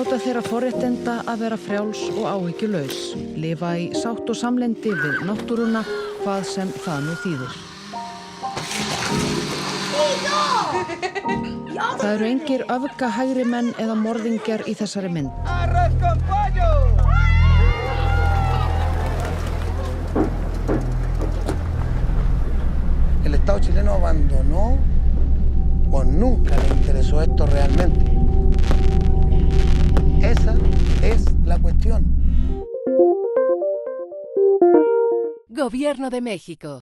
njóta þeirra forréttinda að vera frjáls og áhyggjulaus, lifa í sátt og samlyndi við náttúruna, hvað sem það nú þýðir. Það eru engir öfgahægri menn eða morðingjar í þessari mynd. El Estado chileno abandonó o nunca le interesó esto realmente. Esa es la cuestión. Gobierno de México.